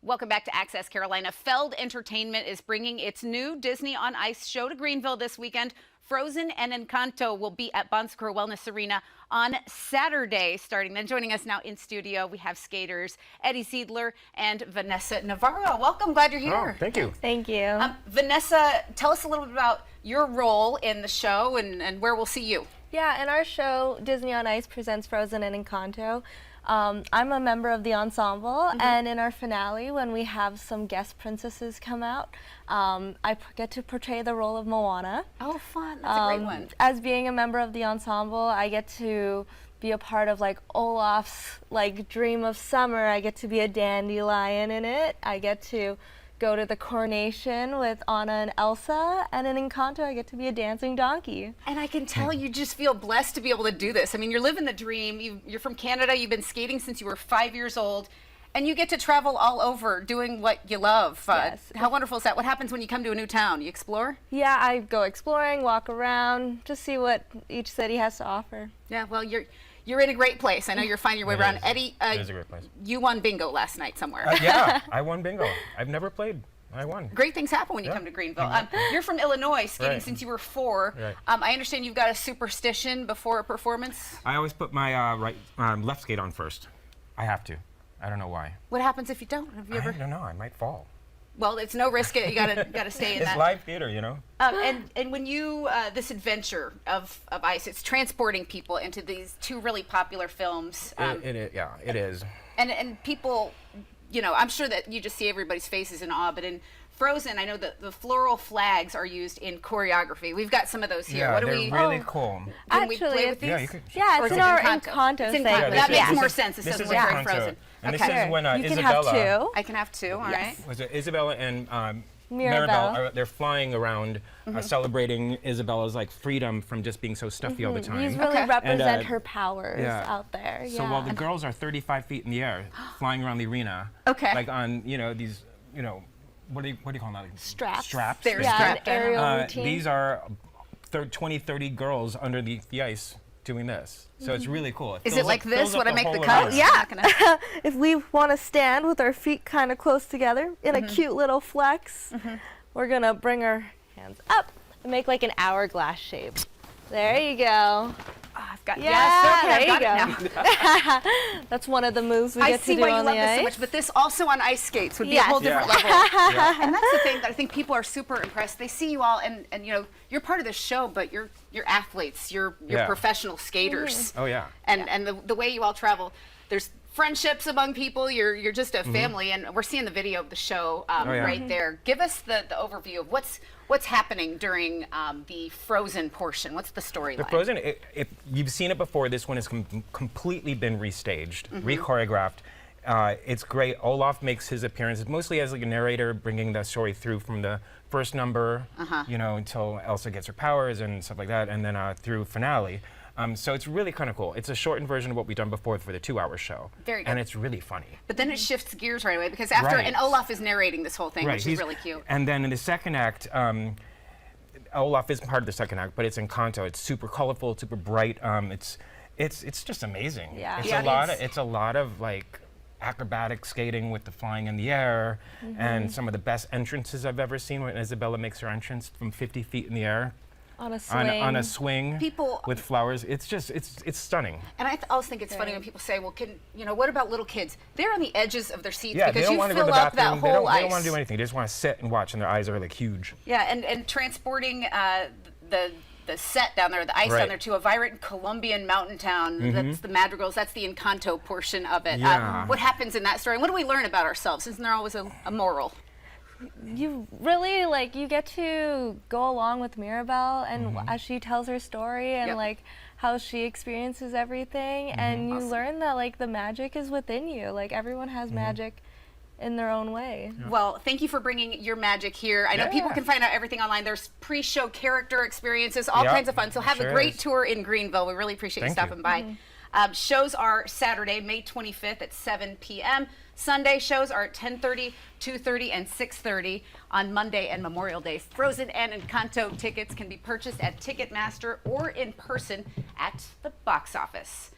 Welcome back to Access Carolina. Feld Entertainment is bringing its new Disney on Ice show to Greenville this weekend. Frozen and Encanto will be at Bon Secours Wellness Arena on Saturday starting. Then joining us now in studio, we have skaters Eddie Seidler and Vanessa Navarro. Welcome, glad you're here. Oh, thank you. Thank you. Vanessa, tell us a little bit about your role in the show and where we'll see you. Yeah, in our show, Disney on Ice presents Frozen and Encanto. I'm a member of the ensemble, and in our finale, when we have some guest princesses come out, I get to portray the role of Moana. Oh, fun. That's a great one. As being a member of the ensemble, I get to be a part of like Olaf's dream of summer. I get to be a dandelion in it. I get to go to the coronation with Anna and Elsa, and in Encanto I get to be a dancing donkey. And I can tell you just feel blessed to be able to do this. I mean, you're living the dream. You're from Canada. You've been skating since you were 5 years old, and you get to travel all over doing what you love. Yes. How wonderful is that? What happens when you come to a new town? You explore? Yeah, I go exploring, walk around, just see what each city has to offer. Yeah, well, you're in a great place. I know you're finding your way around. Eddie, it is a great place. You won bingo last night somewhere. Yeah, I won bingo. I've never played. I won. Great things happen when you come to Greenville. You're from Illinois, skating since you were 4. Right. I understand you've got a superstition before a performance. I always put my left skate on first. I have to. I don't know why. What happens if you don't? Have you ever? I don't know. I might fall. Well, it's no risk. You gotta stay in It's that. live theater, you know. And when you this adventure of ice, it's transporting people into these 2 really popular films. It is. And people, you know, I'm sure that you just see everybody's faces in awe. But in Frozen, I know that the floral flags are used in choreography. We've got some of those here. Yeah, what do they're we? really cool. Can we Actually, play with these? Yeah, you could. Yeah, Or it's is in it our Encanto? Encanto It's Encanto. segment. That makes Yeah. more sense. This doesn't look very Frozen. And Okay. this is when You can Isabella. have 2. I can have 2. All right. Was it Isabella and Mirabelle. they're flying around, celebrating Isabella's freedom from just being so stuffy all the time. These really Okay. represent And, her powers out there. So while the girls are 35 feet in the air, flying around the arena, Okay. like on these what do you call them? Straps. Straps. They're Yeah, strapped an down. aerial routine. These are 20, 30 girls under the ice doing this. So it's really cool. Is fills it like up- this fills up when I make the whole cut? arena. Yeah. If we want to stand with our feet kind of close together in a cute little flex, we're going to bring our hands up and make like an hourglass shape. There you go. Oh, I've got Yeah, yes. Okay, there I've got you it go. now. That's one of the moves we I get see to do why you on love the this ice. so much, but this also on ice skates would be a Yes. whole different level. And that's the thing that I think people are super impressed. They see you all, and you know, you're part of the show, but you're athletes, you're professional skaters. Oh yeah. And the way you all travel, there's friendships among people. You're just a family, and we're seeing the video of the show right there. Give us the overview of what's happening during the Frozen portion. What's the storyline? The Frozen, if you've seen it before, this one has completely been restaged, re-choreographed. It's great. Olaf makes his appearance mostly as like a narrator, bringing the story through from the first number, until Elsa gets her powers and stuff like that, and then through finale. So it's really kind of cool. It's a shortened version of what we've done before for the 2-hour show. Very good. And it's really funny. But then it shifts gears right away because after, and Olaf is narrating this whole thing, which is really cute. And then in the second act, Olaf is part of the second act, but it's Encanto. It's super colorful, super bright. It's just amazing. Yeah. It's a lot of like acrobatic skating with the flying in the air, and some of the best entrances I've ever seen when Isabella makes her entrance from 50 feet in the air. On a swing. On a swing with flowers. It's just, it's stunning. And I always think it's funny when people say, well, what about little kids? They're on the edges of their seats Yeah, because they don't you want to go to fill the up that bathroom. whole ice. They don't want to do anything. They just want to sit and watch, and their eyes are like huge. Yeah, and transporting the set down there, the ice down there to a vibrant Colombian mountain town. That's the Madrigals. That's the Encanto portion of it. Yeah. What happens in that story? And what do we learn about ourselves? Isn't there always a moral? You really you get to go along with Mirabelle and as she tells her story and how she experiences everything, and you learn that the magic is within you. Everyone has magic in their own way. Well, thank you for bringing your magic here. I know people can find out everything online. There's pre-show character experiences, all kinds of fun. So have a great tour in Greenville. We really appreciate you stopping by. Shows are Saturday, May 25th at 7 p.m. Sunday shows are at 10:30, 2:30, and 6:30 on Monday and Memorial Day. Frozen and Encanto tickets can be purchased at Ticketmaster or in person at the box office.